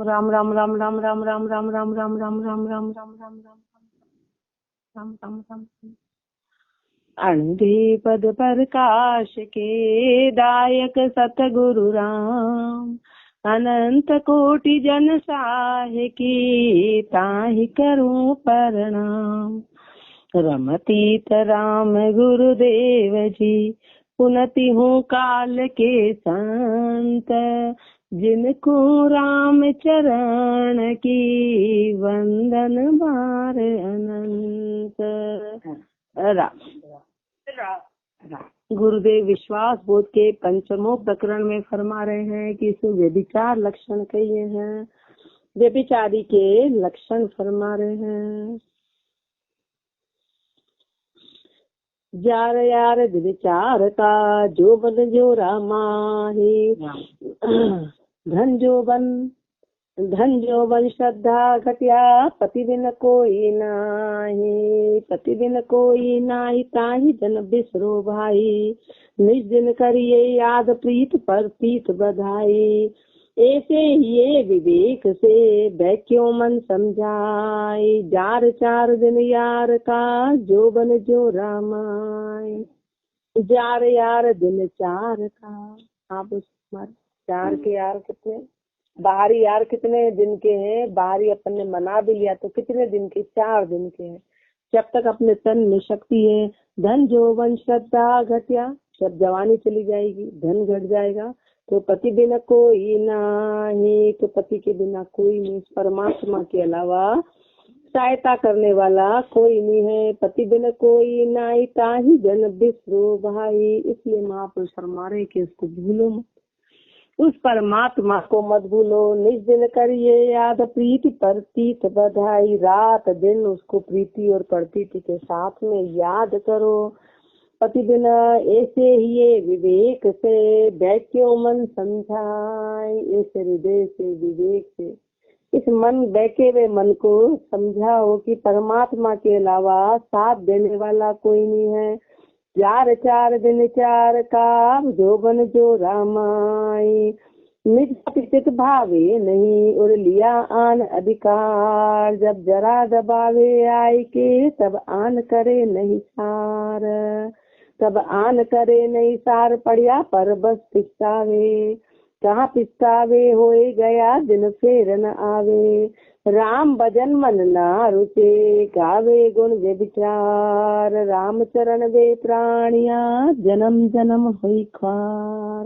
राम राम राम राम राम राम राम राम राम राम राम राम राम राम राम राम राम राम। अणधि पद प्रकाश के दायक सतगुरु राम, अनंत कोटि जन साहे की ताहि करूं प्रणाम। रमतीत राम गुरुदेव जी, पुनति हूँ काल के संत, जिनको राम चरण की वंदन बार अनंत। गुरुदेव विश्वास बोध के पंचमों प्रकरण में फरमा रहे हैं कि इसमें व्यभिचार लक्षण कहिए हैं, व्यभिचारी के लक्षण फरमा रहे हैं। जार यार विचार का जो बन जो रामाही, धन जो बन श्रद्धा घटिया, पति बिन कोई नाही, पति बिन कोई नाही, ताहि जन बिसरो भाई, निज दिन करिए याद प्रीत पर पीत बधाई। ऐसे ये विवेक से बैक्यो मन समझाई, जार चार दिन यार का जो बन जो रामाय। जार यार दिन चार का, आप उस चार के यार कितने, बाहरी यार कितने दिन के हैं, बाहरी अपन ने मना भी लिया तो कितने दिन के, 4 दिन के हैं। जब तक अपने तन में शक्ति है, धन जौवन श्रद्धा घटिया, जब जवानी चली जाएगी धन घट जाएगा, तो पति बिना कोई नाही, तो पति के बिना कोई नहीं, परमात्मा के अलावा सहायता करने वाला कोई नहीं है। पति बिना कोई नाही, ताहि जन बिसरो भाई। इसलिए महापुरुष फरमा रहे कि उसको भूलो मत, उस परमात्मा को मत भूलो। निज दिन करिए याद प्रीति प्रतीत बधाई, रात दिन उसको प्रीति और प्रतीति के साथ में याद करो। पति बिना ऐसे ही ये विवेक से बैक्यो मन समझाए, ऐसे हृदय से विवेक से इस मन बैके हुए मन को समझाओ कि परमात्मा के अलावा साथ देने वाला कोई नहीं है। जार चार दिन चार का जो बन जो रामाई, निज पित भावे नहीं और लिया आन अधिकार, जब जरा दबावे आए के तब आन करे नहीं सार, तब आन करे नहीं सार, पड़िया पर बस पिस्तावे, कहाँ पिस्तावे होए गया दिन फेर न आवे। राम भजन मन ना रुचे, गावे गुण व्यभिचार, राम चरण वे प्राणिया, जन्म जन्म हुई ख्वार।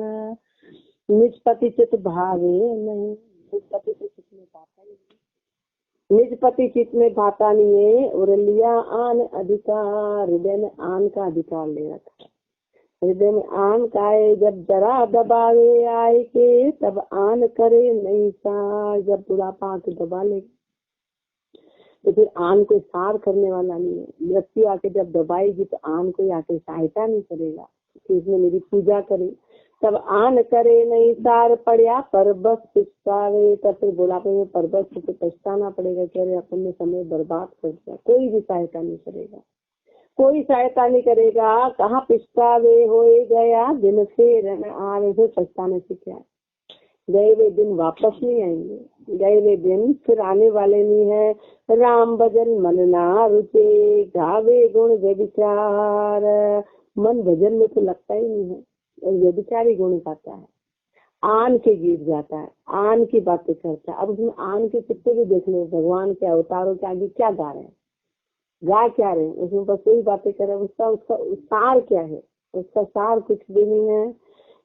निज पति चित भावे नहीं, निज पति चित में भाता नहीं, निज पति चित में भाता नहीं है, और लिया आन अधिकार, हृदय में आन का अधिकार ले रखा। हृदय में आन का है, जब जरा दबावे आए के तब आन करे नहीं सार, जब बुढ़ापा आके दबा लेगा तो फिर आन को सार करने वाला नहीं है। मृत्यु आके जब दबाएगी तो आन को आके सहायता नहीं करेगा कि इसने मेरी पूजा करी, तब आन करे नहीं सार, पड़िया पर बस पिछतावे, तब फिर बुढ़ापे में परबस से पछताना पड़ेगा कि अरे अपन ने समय बर्बाद कर दिया। कोई भी सहायता नहीं करेगा, कोई सहायता नहीं करेगा। कहाँ पिछतावे होए गया दिन फेर न आवे, फिर पछताने से क्या, गए वे दिन वापस नहीं आएंगे, गए वे दिन फिर आने वाले नहीं है। राम भजन मन ना रुचे, गावे गुण व्यभिचार, मन भजन में तो लगता ही नहीं है और व्यभिचारी गुण गाता है, आन के गीत गाता है, आन की बातें करता है। अब उसमें आन के कितने भी देख लो, भगवान के अवतारों के आगे क्या गा रहे हैं, गा क्या रहे हैं, उसमें बस वही बातें कर रहे हैं। उसका सार क्या है, उसका सार कुछ भी नहीं है।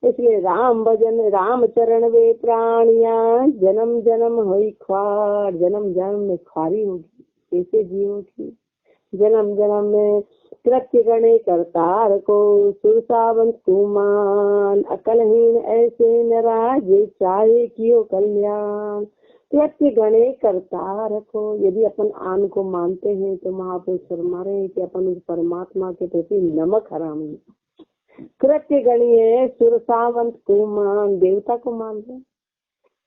इसलिए राम भजन राम चरण वे प्राणिया, जन्म जन्म हुई ख्वार, जन्म जन्म में ख्वारी होगी ऐसे जीवों की। जन्म जन्म में कृत्य गणे करतार को, सुरसावंत कुमान, अकलहीन ऐसे नाराज चाहे कियो कल्याण। कृत्य गणे करतार को, यदि अपन आन को मानते हैं तो महापुरुष फरमा रहे हैं कि अपन उस परमात्मा के प्रति नमक हराम है। कृत्य गणीय सुरसावंत कुमान, देवता को मान रहे,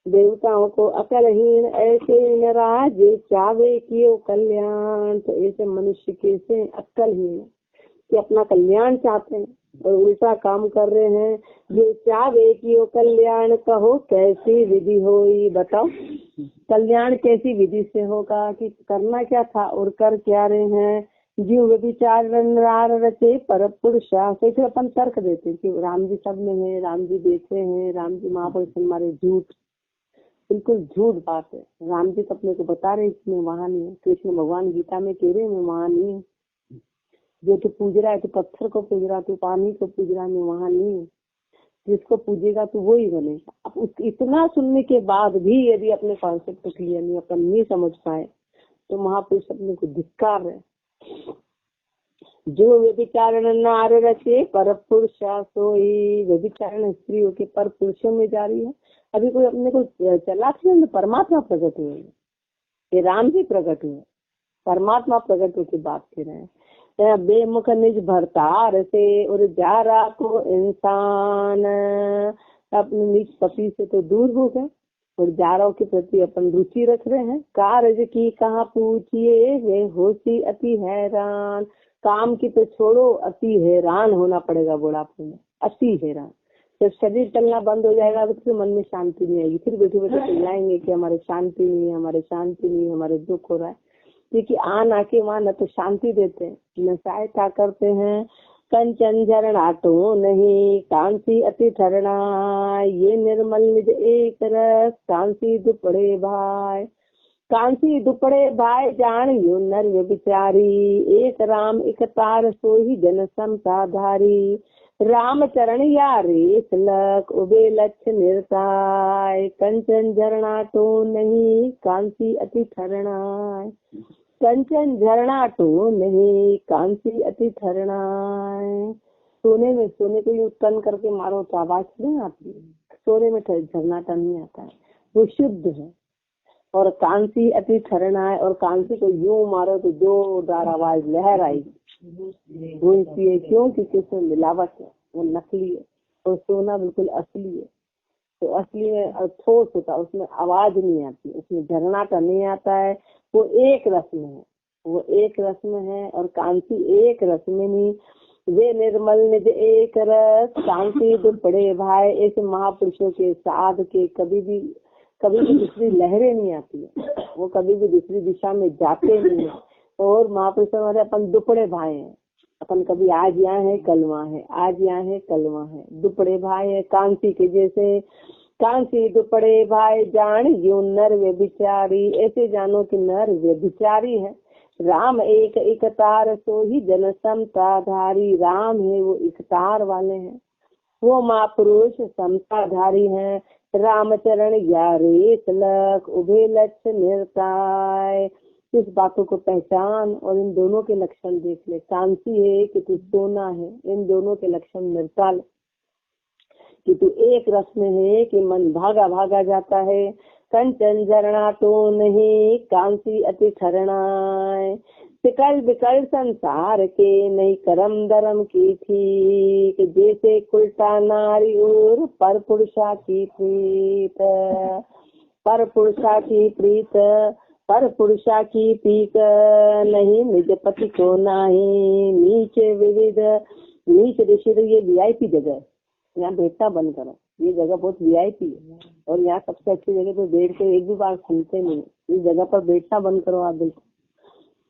देवताओं को। अकलहीन ऐसे नाराज चावे कियो कल्याण, तो ऐसे मनुष्य कैसे अक्लहीन कि अपना कल्याण चाहते हैं, और उल्टा काम कर रहे हैं। जो चाहे कि वो कल्याण कहो कैसी विधि होई, बताओ कल्याण कैसी विधि से होगा, कि करना क्या था और कर क्या रहे हैं। जीव विचार रचे पर पुरुषा, कैसे अपन तर्क देते कि राम जी सब में है, राम जी देखे हैं, राम जी महापुरुष हमारे, झूठ, बिल्कुल झूठ बात है। राम जी तो अपने को बता रहे इसमें वहां नहीं है। कृष्ण भगवान गीता में कह रहे हैं वहां नहीं है। जो तू पूज रहा है, तू पत्थर को पूज रहा, तू पानी को पूज रहा, मैं वहां नहीं है। जिसको पूजेगा तो वो ही बनेगा। अब इतना सुनने के बाद भी यदि अपने कॉन्सेप्ट को क्लियर नहीं, अपन नहीं समझ पाए, तो महापुरुष अपने को धिक्कार है। जो व्यभिचारण नार रचे पर पुरुषा सोई, व्यभिचारण स्त्रियों के पर पुरुषों में जारी है। अभी कोई अपने को चला तो परमात्मा प्रकट हुए, ये राम जी प्रकट हुए, परमात्मा प्रकट होकर बात कर रहे हैं। बेमुख निज भरतार से और जा रहा को इंसान, अपने निज पति से तो दूर हो गए और जारों के प्रति अपन रुचि रख रहे हैं। कार्य की कहाँ पूछिए वे होशी अति हैरान, काम की तो छोड़ो, अति हैरान होना पड़ेगा बुढ़ापे में, अति हैरान। जब शरीर चलना बंद हो जाएगा तो फिर मन में शांति नहीं आएगी, फिर बैठे बैठे चिल्लाएंगे कि हमारे शांति नहीं है, हमारे शांति नहीं है, हमारे दुख हो रहा है। क्योंकि आके वहाँ न तो शांति देते हैं न सहायता करते हैं। कंचन झरना तो नहीं कांसी अति ठरना, ये निर्मल निज एक रस कांसी दुपड़े भाई, कांसी दुपड़े भाई जान यो नर व्यभिचारी, एक राम एक तार सोही जन समता धारी, राम चरण या रेस लक उबे लक्ष्य निर्ताय, कंचन झरना तो नहीं कांसी अति ठरना, कंचन झरना तो नहीं कांसी अति ठरना। सोने को यूं तन करके मारो तो आवाज नहीं आती, सोने में झरना तो नहीं आता है, वो शुद्ध है। और कांसी अति ठरना है, और कांसी को यूं मारो तो जोरदार आवाज लहर आएगी, गूंजती है। क्यों? क्योंकि उसमें मिलावट है, वो नकली है। और सोना बिल्कुल असली है, तो असली में ठोस होता है, उसमें आवाज नहीं आती, उसमें झरनाटा नहीं आता है। वो एक रस में है, वो एक रस में है। और कांसी एक रस में नहीं, वे निर्मल निज एक रस कांसी दुपड़े भाई। ऐसे महापुरुषों के साध के कभी भी दूसरी लहरें नहीं आती है, वो कभी भी दूसरी दिशा में जाते नहीं है। और महापुरुषों हमारे अपन दुपड़े भाई हैं, अपन कभी आज यहाँ है कल वहाँ है, आज यहाँ है कल वहाँ है, दुपड़े भाई है कांसी के जैसे। कांसी दुपड़े भाई जान यो नर व्यभिचारी, ऐसे जानो कि नर व्यभिचारी है। राम एक इकतार सो ही जन समता धारी, राम है वो इकतार वाले हैं, वो महापुरुष समताधारी हैं। रामचरण या रेस लक उभे लक्ष्य निर्ताय, इस बातों को पहचान और इन दोनों के लक्षण देख ले। कांसी है कि तू सोना है, इन दोनों के लक्षण निकाल कि तू एक रस में है कि मन भागा भागा जाता है। कंचन झरना तो नहीं कांसी अति ठरना, विकल विकल संसार के नहीं करम धर्म की थी, कि जैसे उल्टा नारी और पर पुरुषा की प्रीत, पर पुरुषा की प्रीत, पर पुरुषा की पीक नहीं निज पति को नाही। नीचे विविध नीच ऋषि, ये वीआईपी जगह, यहाँ बैठना बंद करो, ये जगह बहुत वीआईपी है और यहाँ सबसे अच्छी जगह पे बैठ के एक भी बार सुनते नहीं, इस जगह पर बैठना बंद करो आप बिल्कुल।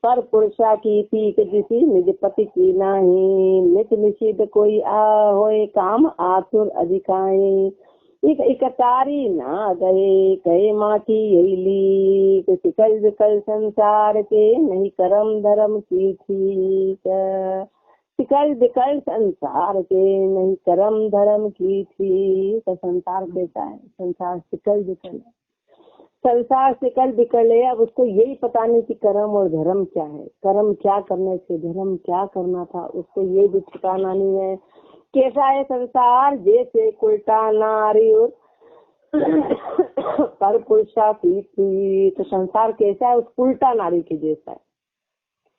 पर पुरुषा की पीक जिसी निज पति की नाही, नित निषिद्ध कोई आ होए काम आतुर अधिकाई, इकतारी ना गए कहे माँ की यही लीक, सिकल विकल संसार के नहीं करम धर्म की ठीक, सिकल विकल संसार के नहीं करम धर्म की थी। तो संसार कैसा है? संसार सिकल विकल है, संसार सिकल विकल है। अब उसको यही पता नहीं कि कर्म और धर्म क्या है, कर्म क्या करने से धर्म क्या करना था, उसको ये भी ठिकाना नहीं है। कैसा है संसार? जैसे उल्टा नारी और पर पुरुषा की, तो संसार कैसा है? उस उल्टा नारी के जैसा है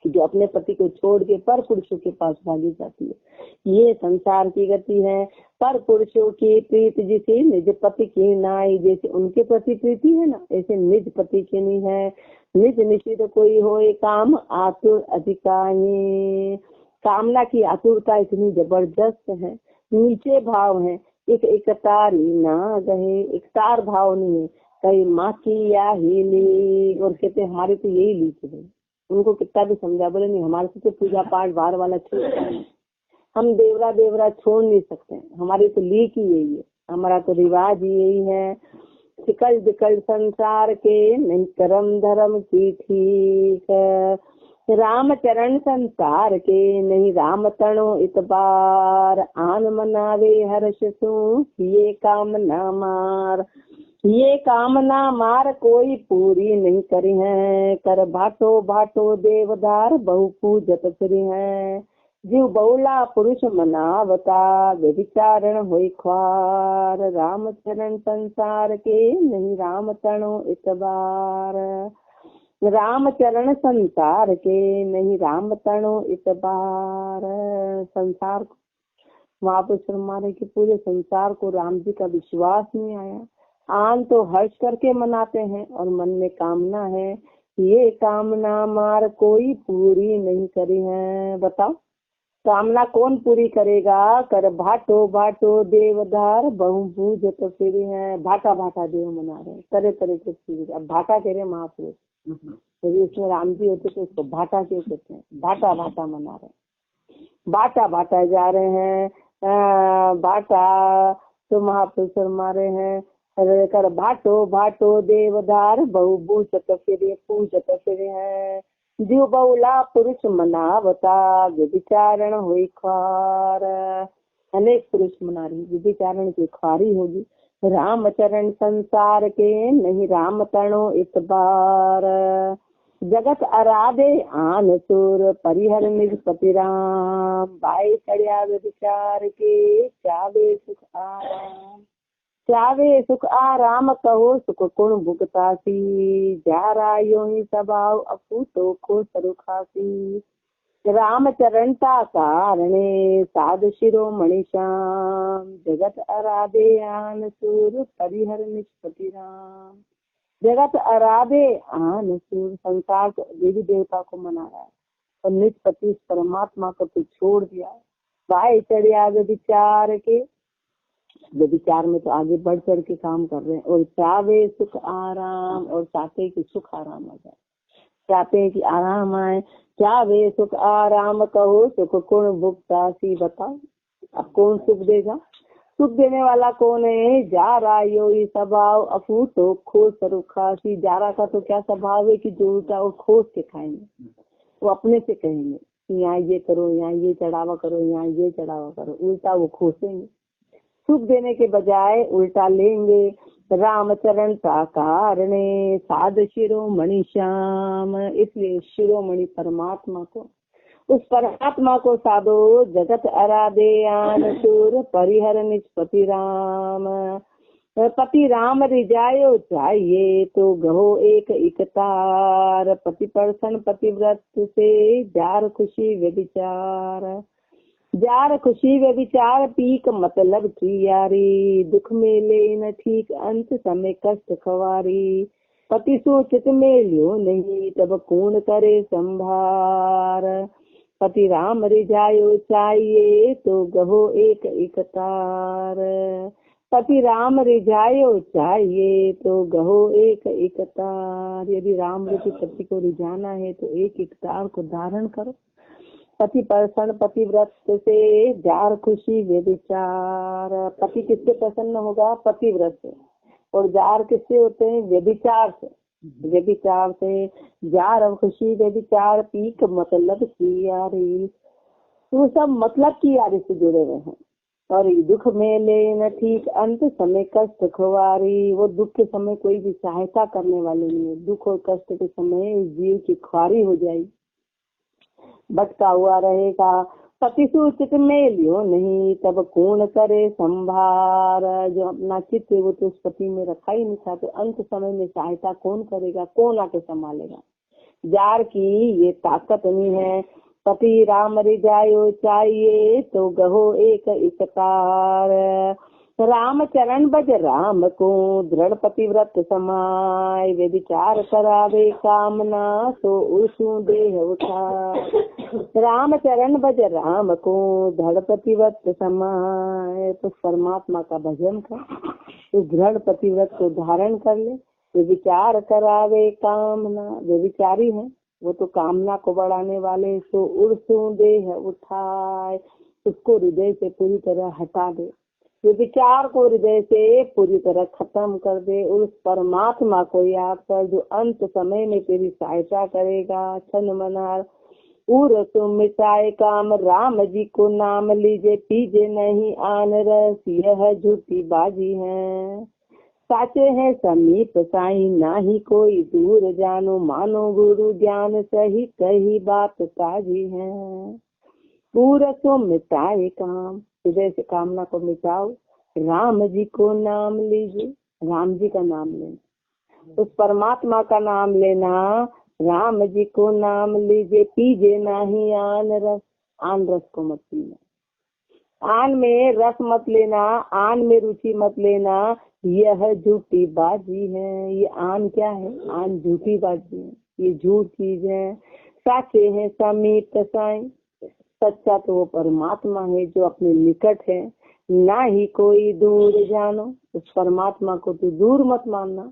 कि जो अपने पति को छोड़ के पर पुरुषों के पास भागी जाती है। ये संसार की गति है। पर पुरुषों की प्रीत जिसे निज पति की नाई, जैसे उनके प्रति प्रीति है ना, ऐसे निज पति की नहीं है। निज निषिद्ध कोई होए काम आतुर अधिकारी, कामना की आतुरता इतनी जबरदस्त है, नीचे भाव है, एक तार ना गए, एक तार भाव नहीं है, कहीं माँ की या हीली। और कहते हमारे तो यही लीक है। उनको कितना भी समझा, बोले नहीं हमारे से तो पूजा पाठ बाहर वाला छोड़ता है, हम देवरा छोड़ नहीं सकते, हमारी तो लीक ही यही है, हमारा तो रिवाज ही यही है। सिकल बिकल संसार के नहीं करम धर्म की ठीक, राम चरण संसार के नहीं राम तणो इतबार। आन मनावे हर्ष सु ये कामना मार, ये कामना मार कोई पूरी नहीं करी है। कर भाटो भाटो देवदार बहु पूजत फिरी है, जीव बहुला पुरुष मनावता व्यभिचारण होई ख्वार। राम चरण संसार के नहीं राम तणो इतबार, राम चरण संसार के नहीं राम तणो इतबार। संसार को महापुरुष मारे कि पूरे संसार को राम जी का विश्वास नहीं आया। आन तो हर्ष करके मनाते हैं और मन में कामना है, ये कामना मार कोई पूरी नहीं करी है। बताओ कामना कौन पूरी करेगा। कर भाटो भाटो देवधार बहु भूज तो फिर है, भाटा भाटा देव मना रहे, तरह तरह के चीज। अब भाटा कह रहे महापुरुष, यदि इसमें राम जी होते तो उसको भाटा क्यों कहते हैं, भाटा भाटा मना रहे, बाटा बाटा जा रहे हैं। बाटा तो महापुरुष मारे हैं। कर भाटो भाटो देवधार बहु भूजत फिर पूजत फिर है, जीव बहुला पुरुष मनावता व्यभिचारण हुई ख्वार। अनेक पुरुष मना रही, व्यभिचारण की ख्वारी होगी। राम चरण संसार के नहीं राम तणो इतबार, जगत आराधे आन सुर परिहर निज पति राम। बाई चढ़िया व्यभिचार के चावे सुख आराम, चावे सुख आराम कहो सुख कुण भुगतासी। जा रायो ही स्वभाव अपूतो को सरुखासी, राम चरणता कारणे साध शिरोमणि श्याम। जगत आराधे आन सुर परिहर निष्पति राम, जगत आराधे आन सुर संसार को देवी देवता को मना रहा है और निष्पति परमात्मा को तो छोड़ दिया। भाई चढ़िया विचार के, विचार में तो आगे बढ़ चढ़ के काम कर रहे हैं। और चावे सुख आराम, और चाहते कि सुख आराम आ जाए, चाहते हैं कि आराम आए। चावे सुख आराम कहो सुख कुण भुगतासी। बताओ अब कौन सुख देगा, सुख देने वाला कौन है। जा रहा यो ही स्वभाव अफूटो खोज सरुखासी। जारा का तो क्या स्वभाव है कि जो उल्टा वो खोज के खाएंगे, वो अपने से कहेंगे यहाँ ये करो, यहाँ ये चढ़ावा करो, यहाँ ये चढ़ावा करो, उल्टा वो खोसेंगे। सुख देने के बजाय उल्टा लेंगे। राम चरण साकारणे साध शिरोमणि श्याम, इसलिए शिरोमणि परमात्मा को, उस परमात्मा को साधो। जगत आराधे आन सुर परिहर निष्पति राम, पति राम रिजायो चाहिए तो गहो एक इकतार। पति पर्सन पतिव्रत से जार खुशी व्यभिचार, जार खुशी व्यभिचार पीक मतलब की यारी। दुख में ले न ठीक अंत समय कष्ट खवारी, पति सोचित में लियो नहीं तब कौन करे संभार। पति राम रिझायो चाहिए तो गहो एक इकतार, पति राम रिझायो चाहिए तो गहो एक इकतार। यदि राम रूपी पति को रिझाना है तो एक इकतार को धारण करो। पति प्रसन्न पतिव्रत से जार खुशी व्यभिचार, पति किससे प्रसन्न होगा, पतिव्रत से। और जार किससे होते हैं, व्यभिचार से। व्यभिचार से जार खुशी व्यभिचार पीक मतलब की यारी, तो सब मतलब की यारी से जुड़े हुए हैं। और दुख में ले न ठीक अंत समय कष्ट खुआरी, वो दुख के समय कोई भी सहायता करने वाले नहीं है। दुख और कष्ट के समय जीव की खुआरी हो जाएगी, भटका हुआ रहेगा। पति सूचित में लियो नहीं तब कौन करे संभार, जो अपना चित्त वो तो उस पति में रखा ही नहीं था, तो अंत समय में सहायता कौन करेगा, कौन आके संभालेगा। जार की ये ताकत नहीं है। पति राम रिझायो चाहिए तो गहो एक इकतार, राम चरण भज राम को दृढ़ पतिव्रत समाय, वे विचार करावे कामना सो उसु देह उठाय। राम चरण भज राम को दृढ़ पतिव्रत समाय, तो परमात्मा का भजन कर, तो दृढ़ पतिव्रत को धारण कर ले। वे विचार करावे कामना, वे विचारी है, वो तो कामना को बढ़ाने वाले, सो उर्सु देह उठाए, उसको हृदय से पूरी तरह हटा दे, वे विचार को हृदय से पूरी तरह खत्म कर दे। उस परमात्मा को याद कर जो अंत समय में तेरी सहायता करेगा। छन मनार उर्सु मिटाए काम, राम जी को नाम लीजे, पीजे नहीं आन रस, यह झूठी बाजी है। साचे है समीप साई, नाही कोई दूर जानो, मानो गुरु ज्ञान सही, कही बात ताजी है। उर्सु मिटाए काम, हृदय से कामना को मिटाओ, राम जी को नाम लीजिए, राम जी का नाम लेना, उस परमात्मा का नाम लेना, राम जी को नाम लीजिए। पीजे नहीं आन रस, आन रस को मत पीना, आन में रस मत लेना, आन में रुचि मत लेना, यह झूठी बाजी है। ये आन क्या है? आन झूठी बाजी है, ये झूठ चीज है। साचे है समीप साई, सच्चा तो वो परमात्मा है जो अपने निकट है। ना ही कोई दूर जानो, उस परमात्मा को तो दूर मत मानना,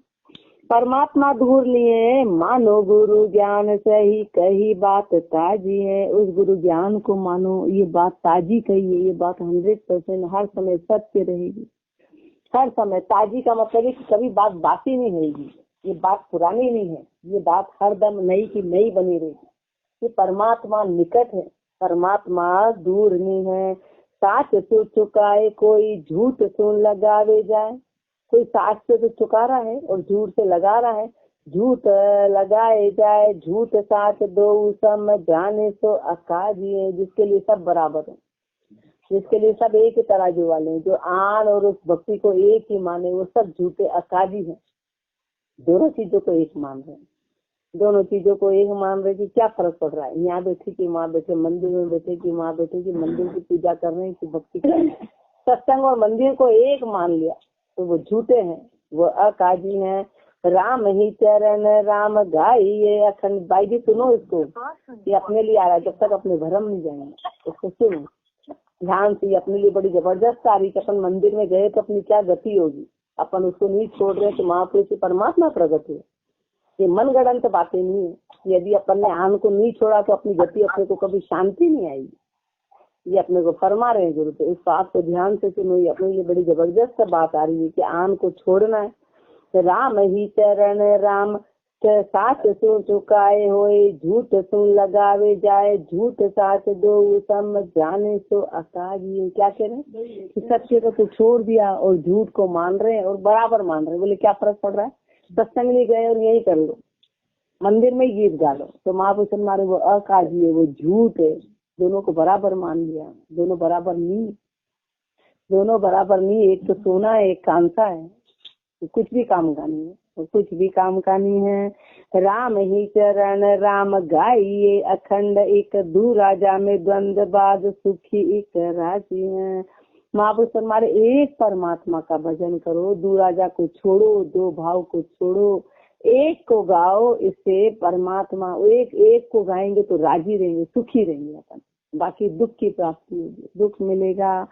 परमात्मा दूर नहीं है। मानो गुरु ज्ञान सही, कही बात ताजी है, उस गुरु ज्ञान को मानो, ये बात ताजी कही है, ये बात 100% हर समय सत्य रहेगी, हर समय। ताजी का मतलब है कि कभी बात बासी नहीं रहेगी, ये बात पुरानी नहीं है, ये बात हरदम नई की नई बनी रहेगी। ये परमात्मा निकट है, परमात्मा दूर नहीं है। साच से चुकाए कोई, झूठ सुन लगावे जाए, कोई साच से तो चुका रहा है और झूठ से लगा रहा है, झूठ लगाए जाए। झूठ साच दो सम, जाने सो अकाजी है, जिसके लिए सब बराबर है, जिसके लिए सब एक ही तराजू वाले हैं, जो आन और उस भक्ति को एक ही माने, वो सब झूठे अकाजी हैं। दोनों चीजों को एक मान रहे, दोनों चीजों को एक मान रहे कि क्या फर्क पड़ रहा है, यहाँ बैठे कि वहाँ बैठे, मंदिर में बैठे कि वहाँ बैठे, कि मंदिर की पूजा कर रहे हैं कि भक्ति कर रहे हैं। सत्संग और मंदिर को एक मान लिया तो वो झूठे हैं, वो अकाजी हैं। राम ही चरण राम गाई, ये अखंड भाई जी सुनो इसको, ये अपने लिए आ रहा है, जब तक अपने भरम नहीं जाएंगे उसको सुनो ध्यान से। अपने लिए बड़ी जबरदस्त आ रही है। अपन मंदिर में गए तो अपनी क्या गति होगी, अपन उसको नहीं छोड़ रहे तो महापुरुष से परमात्मा प्रकट है। ये मन गढ़ंत बातें नहीं है। यदि अपन ने आन को नहीं छोड़ा तो अपनी गति, अपने को कभी शांति नहीं आएगी। ये अपने को फरमा रहे हैं गुरु। तो इस बात को ध्यान से सुनो, ये अपने लिए बड़ी जबरदस्त बात आ रही है कि आन को छोड़ना है। राम ही चरण राम, साच सुन चुकाए होए, झूठ सुन लगावे जाए। झूठ साच दो सम, जाने सो अकाजी। क्या कह रहे हैं? सत्य को तो छोड़ दिया और झूठ को मान रहे हैं और बराबर मान रहे हैं। बोले क्या फर्क पड़ रहा है? सत्संग में गए और यही कर लो, मंदिर में गीत गा लो, तो महापुरुष हमारे वो अकाजी है, वो झूठ है। दोनों को बराबर मान लिया, दोनों बराबर नहीं, दोनों बराबर नहीं। एक तो सोना है, एक कांसा है, तो कुछ भी काम का नहीं है, तो कुछ भी काम का नहीं है। राम ही चरण राम गाइए अखंड, एक दू राजा में द्वंद्व बाद सुखी एक राजी है। महापुरुष हमारे एक परमात्मा का भजन करो, दो राजा को छोड़ो, दो भाव को छोड़ो, एक को गाओ। इससे परमात्मा एक को गाएंगे तो राजी रहेंगे, सुखी रहेंगे अपन। बाकी दुख की प्राप्ति होगी, दुख मिलेगा।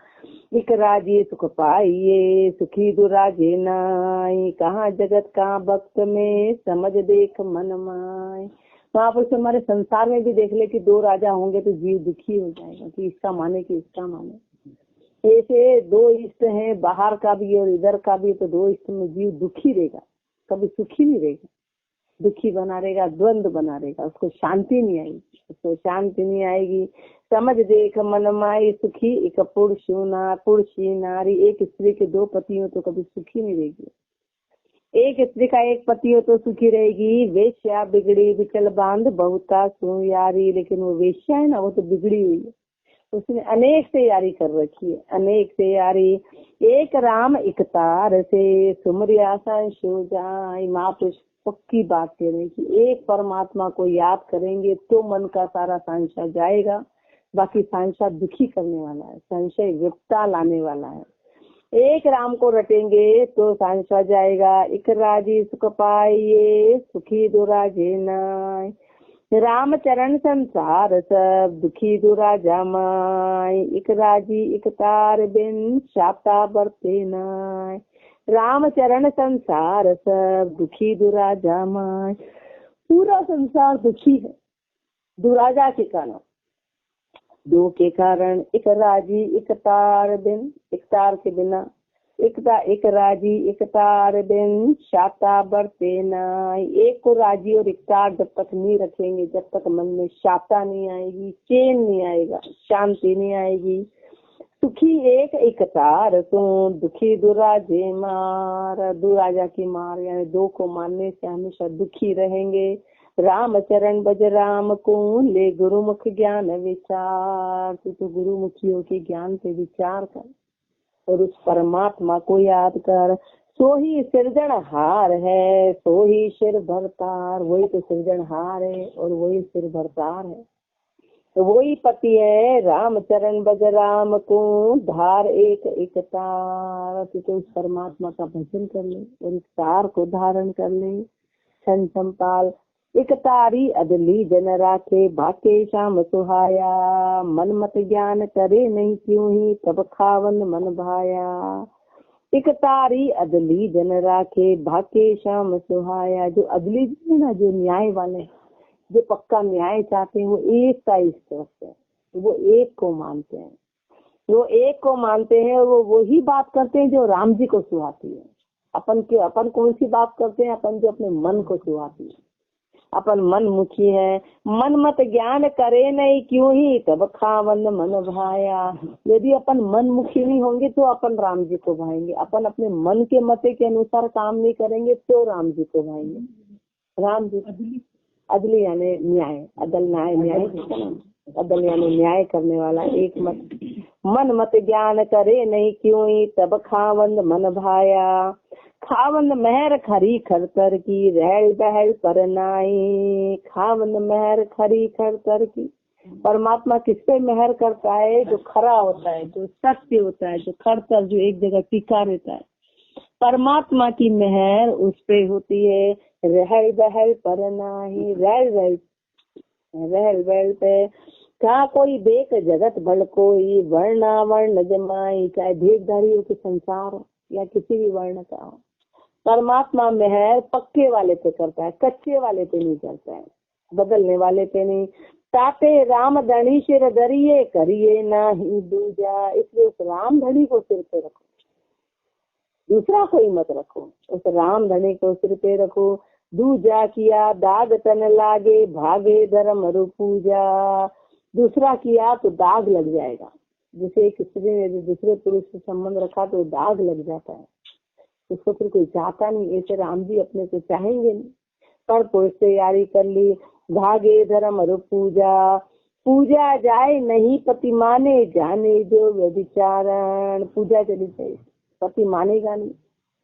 एक राजी सुख पाइए, सुखी दुराजे नाई, कहाँ जगत कहाँ भक्त में, समझ देख मन माय। महापुरुष हमारे संसार में भी देख ले कि दो राजा होंगे तो जीव दुखी हो जाएगा, कि इसका माने कि इसका माने। ऐसे दो इष्ट हैं, बाहर का भी और इधर का भी, तो दो इष्ट में जीव दुखी रहेगा, कभी सुखी नहीं रहेगा, दुखी बना रहेगा, द्वंद्व बना रहेगा, उसको शांति नहीं आएगी, उसको शांति नहीं आएगी। समझ देख मन माई, सुखी एक पुरुषी नारी। एक स्त्री के दो पति हो तो कभी सुखी नहीं रहेगी, एक स्त्री का एक पति हो तो सुखी रहेगी। वेश्या बिगड़ी विचल बांध, बहुता सो यारी। लेकिन वो वेश्या है ना, वो तो बिगड़ी हुई है, उसने अनेक से यारी कर रखी है, अनेक से यारी। एक राम एक तार से, सुमरी आशा सो जाए। महापुरुष पक्की बात कह रहे कि एक परमात्मा को याद करेंगे तो मन का सारा संशय जाएगा। बाकी संशय दुखी करने वाला है, संशय विपता लाने वाला है। एक राम को रटेंगे तो सांसा जाएगा। एक राजी सुख पाइए सुखी दुराजे नाय। राम चरण संसार सब दुखी दुराजा माय। एक राजी एक तार बिन शाता बरते नाय। राम चरण संसार सब दुखी दुराजा माय। पूरा संसार दुखी है दुराजा के कारण। दो के कारण एक राजी एक तार बिन, एक तार के बिना एक राजी एक तार बिन शाता बरते नाय। एक को राजी और एक तार जब तक नहीं रखेंगे, जब तक मन में शाता नहीं आएगी, चैन नहीं आएगा, शांति नहीं आएगी। सुखी एक एक तार तो दुखी दुराजे मार। दुराजा की मार यानी दो को मानने से हमेशा दुखी रहेंगे। राम चरण बज राम को ले गुरुमुख ज्ञान विचार। तो गुरुमुखियों के ज्ञान पे विचार कर और उस परमात्मा को याद कर। सो ही सृजनहार है सो ही सिर भरतार। वही तो सृजनहार है और वही सिर भरतार है। तो वही पति है राम चरण बज राम को धार एक एक तार। तो उस परमात्मा का भजन कर ले और इस तार को धारण कर ले। छन संपाल एक तारी अदली जन राखे भाके शाम सुहाया। मन मत ज्ञान करे नहीं क्यों ही तब खावन मन भाया। एक तारी अदली जन राखे भाके शाम सुहाया। जो अदली है ना, जो न्याय वाले, जो पक्का न्याय चाहते हैं, वो एक का इष्ट रखते हैं, वो एक को मानते हैं। वो एक को मानते हैं और वो वही बात करते हैं जो राम जी को सुहाती है। अपन कौन सी बात करते हैं? अपन जो अपने मन को सुहाती है। अपन मन मुखी है। मन मत ज्ञान करे नहीं क्यों ही तब खावन मन भाया। यदि अपन मन मुखी नहीं होंगे तो अपन राम जी को भाएंगे। अपन अपने मन के मते के अनुसार काम नहीं करेंगे तो राम जी को भाएंगे। राम जी अदली यानी न्याय, अदल न्याय, न्याय अदल यानी न्याय करने वाला। एक मत मन मत ज्ञान करे नहीं क्यों ही तब खावंद मन भाया। खावंद महर खरी खरतर की रहल बहल पर नाई। खावंद महर खरी खरतर की। परमात्मा किस पे महर करता है? जो खरा होता है, जो सत्य होता है, जो खरतर, जो एक जगह टिका रहता है। परमात्मा की मेहर उस पे होती है। रहल बहल पर नाही। रहल बहल पे क्या कोई देख जगत बल कोई वर्णा वर्ण जमाई। चाहे भेदधारियों के संसार हो या किसी भी वर्ण का हो, परमात्मा मेहर पक्के वाले पे करता है, कच्चे वाले पे नहीं करता है, बदलने वाले पे नहीं। ताते राम धनी सिर धरिए करिए नाही दूजा। इसलिए उस राम धनी को सिर पे रखो, दूसरा कोई मत रखो। उस राम धनी को सिर पे रखो। दूजा किया दाग तन लागे भागे धर्म रु पूजा। दूसरा किया तो दाग लग जाएगा। जैसे एक स्त्री ने दूसरे पुरुष से संबंध रखा तो दाग लग जाता है, उसको फिर कोई चाहता नहीं। ऐसे राम जी अपने को चाहेंगे नहीं। पर पुरुष से यारी कर ली। भागे धर्म रु पूजा। पूजा जाए नहीं पति माने जाने जो व्यभिचारण। पूजा चली जाए, पति मानेगा नहीं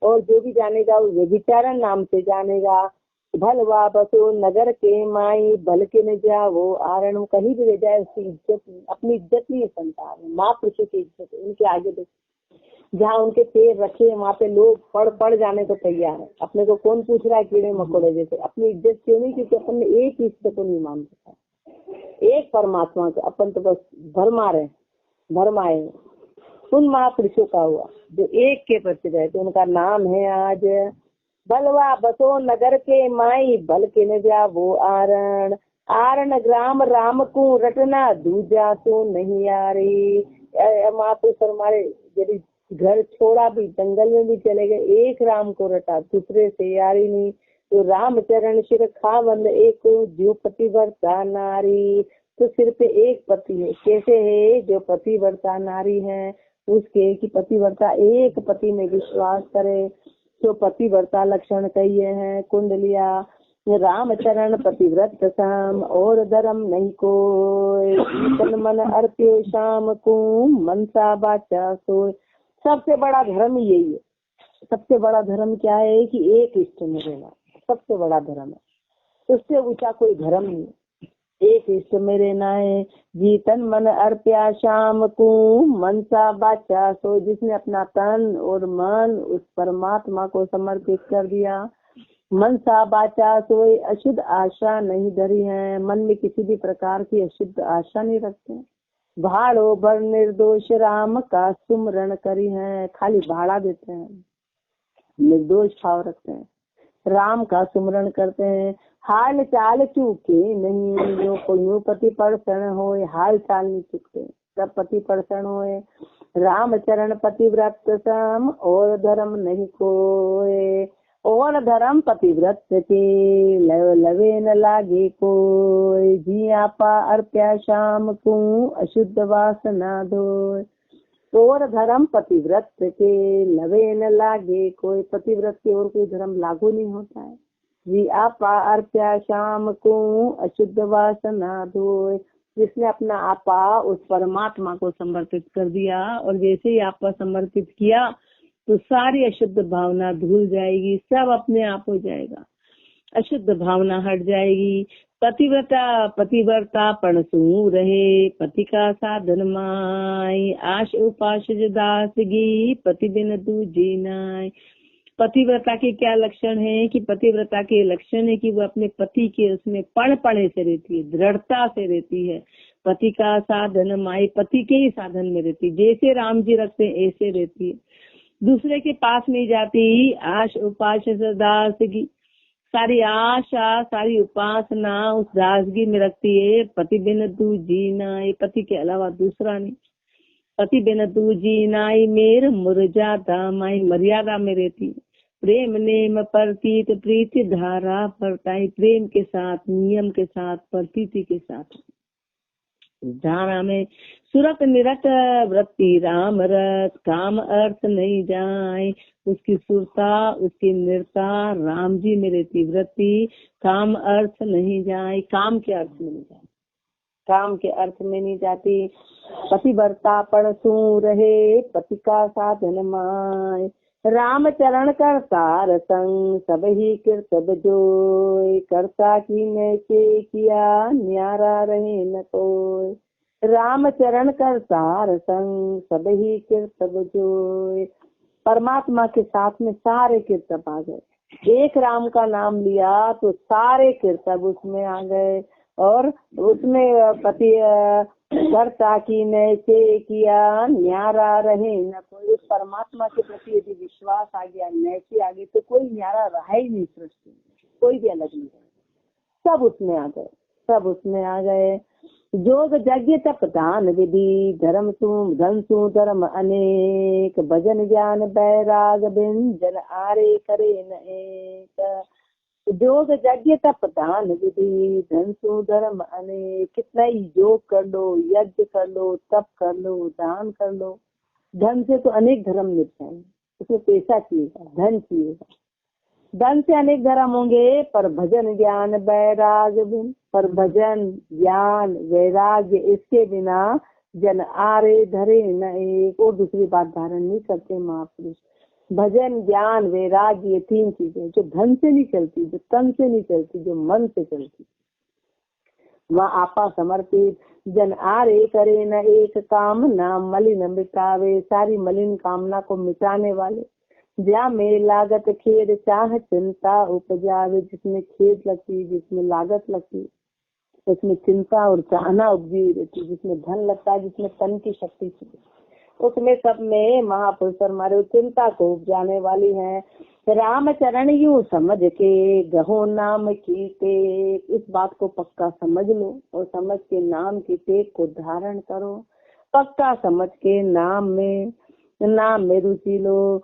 और जो भी जानेगा वो व्यभिचारण नाम से जानेगा। भलवा बसो नगर के माई भल के न जाओ आरण। कहीं भी ले जाए उसकी इज्जत, अपनी इज्जत नहीं है संसार में। माँ पुरुषों की इज्जत उनके आगे देखो, जहाँ उनके पैर रखे वहाँ पे लोग पड़ जाने को तैयार है। अपने को कौन पूछ रहा है? कीड़े मकोड़े जैसे। अपनी इज्जत क्यों नहीं? क्योंकि अपन ने एक इष्ट को नहीं मान सकता, एक परमात्मा को। अपन तो बस भरमाए। उन महापुरुषों का हुआ जो एक के प्रति रहे, तो उनका नाम है आज बलवा बसो नगर के माई भल के न जावो आरण। आरण ग्राम राम को रटना दूजा तो नहीं यारी। महापुरुष हमारे यदि घर छोड़ा भी, जंगल में भी चले गए, एक राम को रटा, दूसरे से यारी नहीं। तो राम चरण सिर खावंद एक जो पतिव्रता नारी। तो सिर पे एक पति है। कैसे है? जो पतिव्रता नारी है उसके की पतिव्रता एक पति में विश्वास करे तो पतिव्रता लक्षण कहिए हैं। कुंडलिया राम चरण पतिव्रत शाम और धर्म नहीं कोई। तन मन अर्प्यो शाम को मनसा बाचा सोय। सबसे बड़ा धर्म यही है। सबसे बड़ा धर्म क्या है? कि एक इष्ट में रहना सबसे बड़ा धर्म है। उससे ऊंचा कोई धर्म नहीं है। एक इष्ट मेरे नाय, जीतन मन अर्प्या शाम को, मनसा बाचा सो, जिसने अपना तन और मन उस परमात्मा को समर्पित कर दिया। मनसा बाचा सोई, अशुद्ध आशा नहीं धरी है, मन में किसी भी प्रकार की अशुद्ध आशा नहीं रखते। भाड़ो भर निर्दोष राम का सुमरण करी है, खाली भाड़ा देते हैं, निर्दोष भाव रखते हैं, राम का सुमरण करते हैं। हाल चाल चूके नहीं, जो कोई पति परसण होए, हाल चाल नहीं चूकते, सब पति परसण होए। राम चरण पतिव्रत सम, और धर्म नहीं कोय, और धर्म पतिव्रत के लवे न लागे कोय। जी आपा अर्प्या शाम को, अशुद्ध वासना धोय, और धर्म पतिव्रत के लवे न लागे कोई, पतिव्रत की और कोई धर्म लागू नहीं होता है। जी आपा अर्प्या शाम को, अशुद्ध वासना धोय, जिसने अपना आपा उस परमात्मा को समर्पित कर दिया, और जैसे ही आपा समर्पित किया तो सारी अशुद्ध भावना धुल जाएगी, सब अपने आप हो जाएगा, अशुद्ध भावना हट जाएगी। पतिव्रता पतिव्रता पणसू रहे, पति का साधन माय, आश उपाश दासगी, पति बिन दूजी नाय। पतिव्रता के क्या लक्षण है कि पतिव्रता के लक्षण है कि वो अपने पति के उसमें पणे से रहती है, दृढ़ता से रहती है। पति का साधन माई, पति के ही साधन में रहती है, जैसे राम जी रखते हैं ऐसे रहती है, दूसरे के पास नहीं जाती। आश उपास दासगी, सारी आशा सारी उपासना उस दासगी में रखती है। पति बिन दूजी नाई, पति के अलावा दूसरा नहीं। पति बिन दूजी नाई, मेर मुरझाता माई, मर्यादा में रहती है। प्रेम नेम परतीत, प्रीति धारा परताई, प्रेम के साथ, नियम के साथ, प्रतीति के साथ। धारा में सुरत निरत वृत्ति राम रस, काम अर्थ नहीं जाए, उसकी सुरता उसकी निरता राम जी में रहती वृत्ति, काम अर्थ नहीं जाए, काम के अर्थ में नहीं जाए, काम के अर्थ में नहीं जाती। पतिव्रता पणसू रहे, पति का साधन माय, राम चरण करता संग, सब ही कृतब जोय, करता की नैसे किया, न्यारा रहे न कोय। राम चरण करता संग, सब ही कृतब जोय, परमात्मा के साथ में सारे कृतब आ गए। एक राम का नाम लिया तो सारे कृतब उसमें आ गए, और उसमें पति करता की नैसे किया, न्यारा रहे न कोई। उस परमात्मा के प्रति यदि विश्वास आ गया, नैसे आ गई, तो कोई न्यारा रहा ही नहीं सृष्टि, कोई भी अलग नहीं है, सब उसमें आ गए, सब उसमें आ गए। जोग यज्ञ तप दान विधि, धर्म सु धन सु धर्म अनेक, भजन ज्ञान बैराग बिन, जन आरे करे न एक। योग यज्ञ तप दान विधि, धन सु धर्म अनेक, कितना ही योग कर लो, यज्ञ कर लो, तप कर लो, दान कर लो, धन से तो अनेक धर्म मिल जाएंगे। उसमें पैसा चाहिएगा, धन चाहिएगा, धन से अनेक धर्म होंगे, पर भजन ज्ञान वैराग्य बिन, पर भजन ज्ञान वैराग्य इसके बिना जन आरे धरे न एक। और दूसरी बात धारण नहीं करते महापुरुष। भजन ज्ञान वैराग्य, ये तीन चीजें जो धन से नहीं चलती, जो तन से नहीं चलती, जो मन से चलती, वहाँ आपा समर्पित। जन आरे करे न एक काम, नाम मलिन मिटावे, सारी मलिन कामना को मिटाने वाले। ज्या में लागत खेद चाह चिंता उपजावे, जिसमें खेद लगती, जिसमें लागत लगती, उसमें चिंता और चाहना उपजी रहती, जिसमें धन लगता है, जिसमें तन की शक्ति थी, उसमें सब में महापुरुष हमारे चिंता को उपजाने वाली है। राम चरण यूं समझ के, गहो नाम की टेक, इस बात को पक्का समझ लो, और समझ के नाम की टेक को धारण करो। पक्का समझ के नाम में रुचि लो।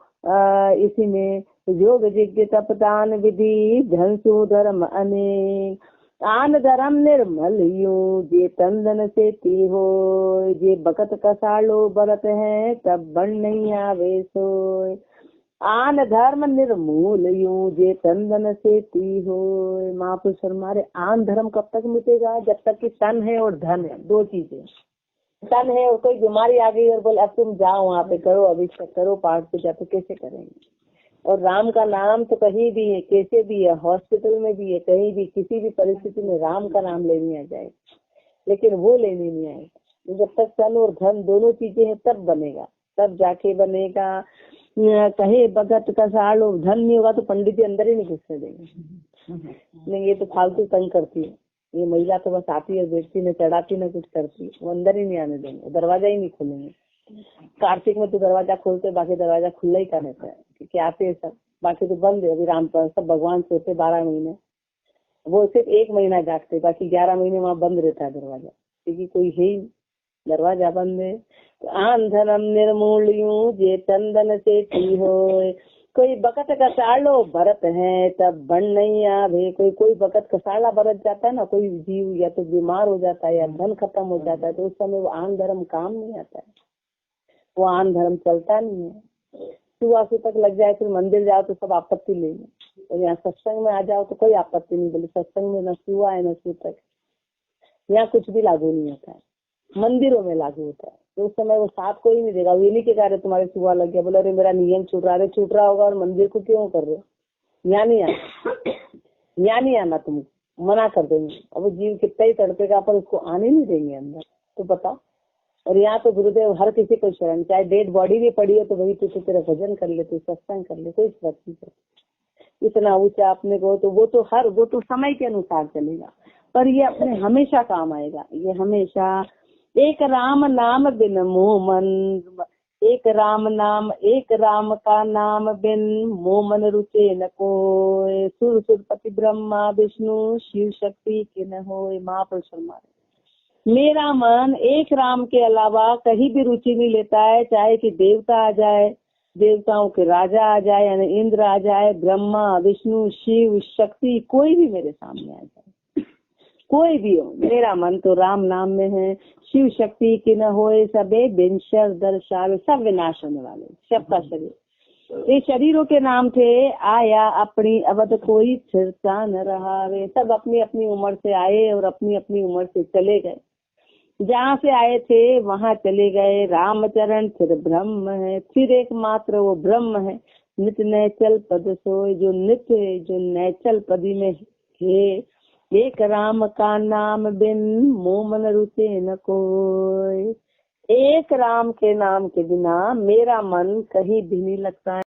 इसी में योग यज्ञ तप दान विधि, धन सु धर्म अनेक, आन धर्म निर्मल यूं, जे तंदन से ती हो, जे बकत कसालो बरत है, तब बन नहीं आवे सोय। आन धर्म निर्मूल यूं, जे तंदन से ती हो। महापुरुष हमारे आन धर्म कब तक मिटेगा? जब तक कि तन है और धन है, दो चीजें। तन है और कोई बीमारी आ गई और बोले अब तुम जाओ वहाँ पे करो, अभिषेक करो, पाठ पूजा, तो कैसे करेंगे? और राम का नाम तो कहीं भी है, कैसे भी है, हॉस्पिटल में भी है, कहीं भी किसी भी परिस्थिति में राम का नाम लेने आ जाए, लेकिन वो लेने नहीं आएगा। जब तक तन और धन दोनों चीजें हैं तब बनेगा, तब जाके बनेगा। कहे भगत का सालो, धन नहीं होगा तो पंडित जी अंदर ही नहीं घुसने देंगे। नहीं, ये तो फालतू तंग करती है, ये महिला तो बस आती है, बैठती न चढ़ाती न कुछ करती, वो अंदर ही नहीं आने देंगे, दरवाजा ही नहीं खोलेंगे। कार्तिक में तो दरवाजा खोलते, बाकी दरवाजा खुला ही का रहता है, क्योंकि आते हैं सब, बाकी तो बंद है। अभी राम पर सब भगवान सोते 12 महीने, वो सिर्फ 1 महीना जागते, बाकी 11 महीने वहाँ बंद रहता है दरवाजा, क्योंकि कोई है ही, दरवाजा बंद है। तो आंधनम निर्मूल्यू जे चंदन से टी हो, कोई बकत कसालो भरत है तब बन नहीं आवे। कोई बकत कसाला बरत जाता है ना, कोई जीव या तो बीमार हो जाता है या धन खत्म हो जाता है, तो उस समय वो आन धर्म काम नहीं आता है, वो आन धर्म चलता नहीं है। सुबह तक लग जाए, फिर मंदिर जाओ तो सब आपत्ति लेंगे, और यहाँ सत्संग में आ जाओ तो कोई आपत्ति नहीं, बोले सत्संग में न सुबह है न तक, यहाँ कुछ भी लागू नहीं होता है, मंदिरों में लागू होता है। तो उस समय वो साथ कोई नहीं देगा, ये नहीं के कारण तुम्हारे सुबह लग गया, बोले अरे मेरा नियम छूट रहा होगा और मंदिर को क्यों कर रहे हो, यहाँ नहीं आना, यहाँ नहीं आना, तुम मना कर देंगे। अब वो जीव कितना ही तड़पेगा, पर उसको आने नहीं देंगे अंदर, तो बताओ। और यहाँ तो गुरुदेव हर किसी को शरण, चाहे डेड बॉडी भी पड़ी हो तो वही तू तेरा भजन कर ले, तू सत्संग कर ले, कोई फर्क नहीं पड़ता। इतना ऊंचा अपने को, तो वो तो समय के अनुसार चलेगा, पर ये अपने हमेशा काम आएगा। ये हमेशा एक राम नाम बिन मोह मन, एक राम का नाम बिन मोह मन रुचे न कोय। सुर सुरपति ब्रह्मा विष्णु शिव शक्ति के न होय। महापुरुष फरमाते, मेरा मन एक राम के अलावा कहीं भी रुचि नहीं लेता है, चाहे कि देवता आ जाए, देवताओं के राजा आ जाए, यानी इंद्र आ जाए, ब्रह्मा विष्णु शिव शक्ति, कोई भी मेरे सामने आ जाए, कोई भी हो, मेरा मन तो राम नाम में है। शिव शक्ति की न होए सबे बिनशर दर्शावे, सब विनाश होने वाले, सबका शरीर, ये शरीरों के नाम थे। आया अपनी अवध कोई स्थिरता न रहा वे, सब अपनी अपनी उम्र से आए और अपनी अपनी उम्र से चले गए, जहाँ से आए थे वहाँ चले गए। रामचरण फिर ब्रह्म है, फिर एकमात्र वो ब्रह्म है। नित्य नैचल पद सोए, जो नित्य है, जो नैचल पदी में है। एक राम का नाम बिन मोह मन रुचे न कोई। एक राम के नाम के बिना मेरा मन कहीं भी नहीं लगता है।